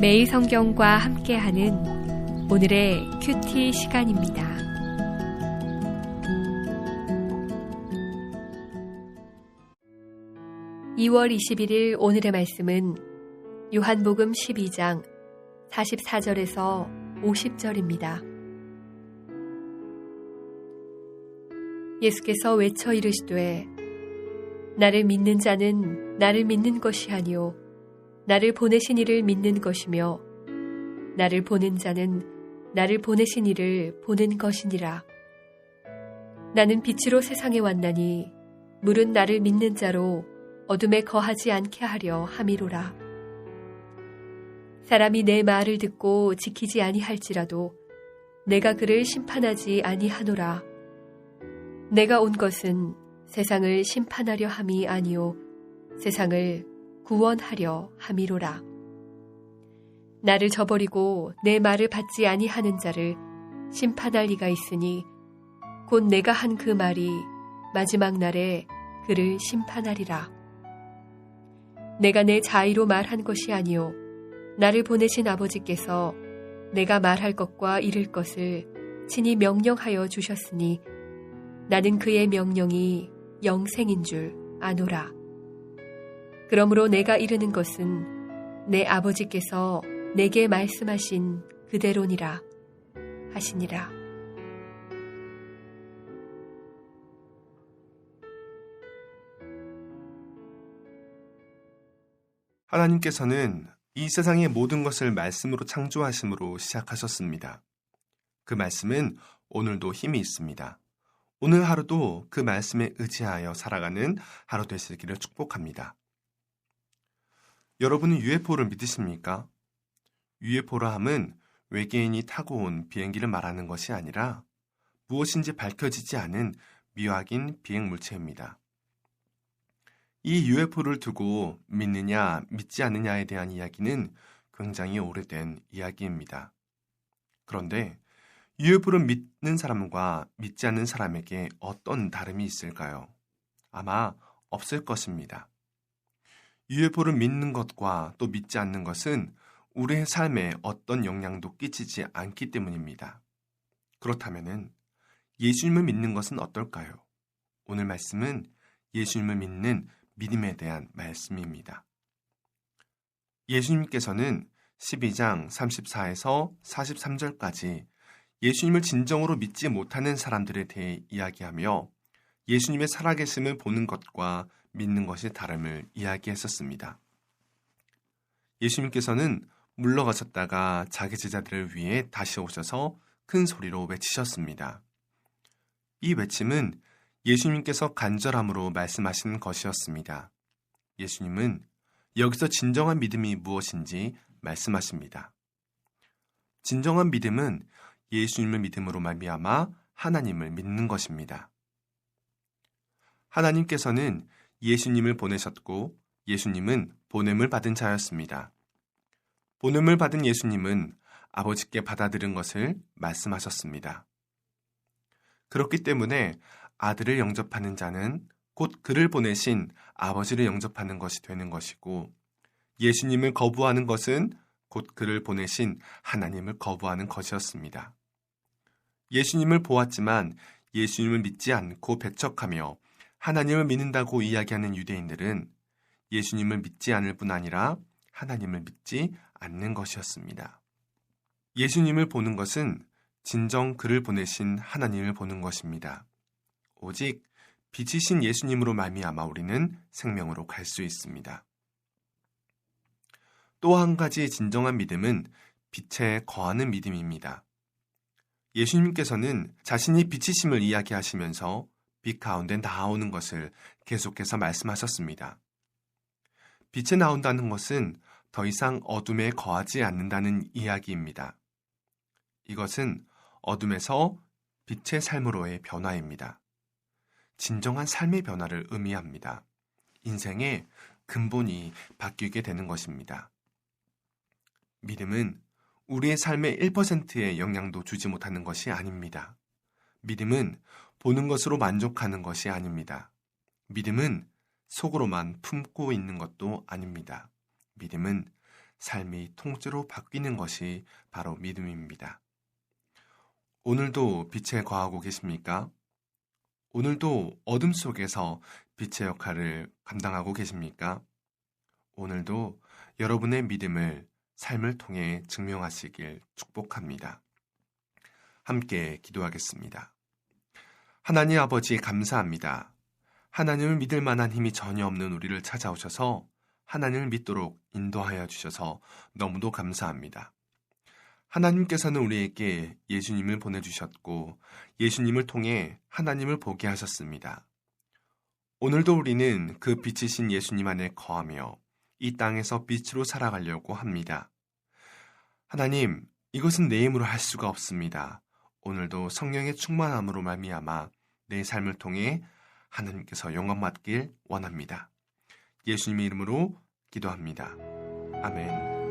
매일 성경과 함께하는 오늘의 큐티 시간입니다. (2월 21일) 오늘의 말씀은 요한복음 12장 44절에서 50절입니다. 예수께서 외쳐 이르시되 나를 믿는 자는 나를 믿는 것이 아니요 나를 보내신 이를 믿는 것이며 나를 보는 자는 나를 보내신 이를 보는 것이니라. 나는 빛으로 세상에 왔나니 물은 나를 믿는 자로 어둠에 거하지 않게 하려 함이로라. 사람이 내 말을 듣고 지키지 아니할지라도 내가 그를 심판하지 아니하노라. 내가 온 것은 세상을 심판하려 함이 아니요 세상을 구원하려 함이로라. 나를 저버리고 내 말을 받지 아니하는 자를 심판할 리가 있으니 곧 내가 한 그 말이 마지막 날에 그를 심판하리라. 내가 내 자의로 말한 것이 아니요 나를 보내신 아버지께서 내가 말할 것과 이를 것을 친히 명령하여 주셨으니 나는 그의 명령이 영생인 줄 아노라. 그러므로 내가 이르는 것은 내 아버지께서 내게 말씀하신 그대로니라 하시니라. 하나님께서는 이 세상의 모든 것을 말씀으로 창조하심으로 시작하셨습니다. 그 말씀은 오늘도 힘이 있습니다. 오늘 하루도 그 말씀에 의지하여 살아가는 하루 되시기를 축복합니다. 여러분은 UFO를 믿으십니까? UFO라 함은 외계인이 타고 온 비행기를 말하는 것이 아니라 무엇인지 밝혀지지 않은 미확인 비행 물체입니다. 이 UFO를 두고 믿느냐 믿지 않느냐에 대한 이야기는 굉장히 오래된 이야기입니다. 그런데 UFO를 믿는 사람과 믿지 않는 사람에게 어떤 다름이 있을까요? 아마 없을 것입니다. UFO를 믿는 것과 또 믿지 않는 것은 우리의 삶에 어떤 영향도 끼치지 않기 때문입니다. 그렇다면 예수님을 믿는 것은 어떨까요? 오늘 말씀은 예수님을 믿는 믿음에 대한 말씀입니다. 예수님께서는 12장 34에서 43절까지 예수님을 진정으로 믿지 못하는 사람들에 대해 이야기하며 예수님의 살아계심을 보는 것과 믿는 것의 다름을 이야기했었습니다. 예수님께서는 물러가셨다가 자기 제자들을 위해 다시 오셔서 큰 소리로 외치셨습니다. 이 외침은 예수님께서 간절함으로 말씀하신 것이었습니다. 예수님은 여기서 진정한 믿음이 무엇인지 말씀하십니다. 진정한 믿음은 예수님을 믿음으로 말미암아 하나님을 믿는 것입니다. 하나님께서는 예수님을 보내셨고 예수님은 보냄을 받은 자였습니다. 보냄을 받은 예수님은 아버지께 받아들인 것을 말씀하셨습니다. 그렇기 때문에 아들을 영접하는 자는 곧 그를 보내신 아버지를 영접하는 것이 되는 것이고 예수님을 거부하는 것은 곧 그를 보내신 하나님을 거부하는 것이었습니다. 예수님을 보았지만 예수님을 믿지 않고 배척하며 하나님을 믿는다고 이야기하는 유대인들은 예수님을 믿지 않을 뿐 아니라 하나님을 믿지 않는 것이었습니다. 예수님을 보는 것은 진정 그를 보내신 하나님을 보는 것입니다. 오직 빛이신 예수님으로 말미암아 우리는 생명으로 갈 수 있습니다. 또 한 가지 진정한 믿음은 빛에 거하는 믿음입니다. 예수님께서는 자신이 빛이심을 이야기하시면서 빛 가운데 나오는 것을 계속해서 말씀하셨습니다. 빛에 나온다는 것은 더 이상 어둠에 거하지 않는다는 이야기입니다. 이것은 어둠에서 빛의 삶으로의 변화입니다. 진정한 삶의 변화를 의미합니다. 인생의 근본이 바뀌게 되는 것입니다. 믿음은 우리의 삶의 1%의 영향도 주지 못하는 것이 아닙니다. 믿음은 보는 것으로 만족하는 것이 아닙니다. 믿음은 속으로만 품고 있는 것도 아닙니다. 믿음은 삶이 통째로 바뀌는 것이 바로 믿음입니다. 오늘도 빛에 거하고 계십니까? 오늘도 어둠 속에서 빛의 역할을 감당하고 계십니까? 오늘도 여러분의 믿음을 삶을 통해 증명하시길 축복합니다. 함께 기도하겠습니다. 하나님 아버지 감사합니다. 하나님을 믿을 만한 힘이 전혀 없는 우리를 찾아오셔서 하나님을 믿도록 인도하여 주셔서 너무도 감사합니다. 하나님께서는 우리에게 예수님을 보내주셨고 예수님을 통해 하나님을 보게 하셨습니다. 오늘도 우리는 그 빛이신 예수님 안에 거하며 이 땅에서 빛으로 살아가려고 합니다. 하나님, 이것은 내 힘으로 할 수가 없습니다. 오늘도 성령의 충만함으로 말미암아 내 삶을 통해 하나님께서 영광 받길 원합니다. 예수님의 이름으로 기도합니다. 아멘.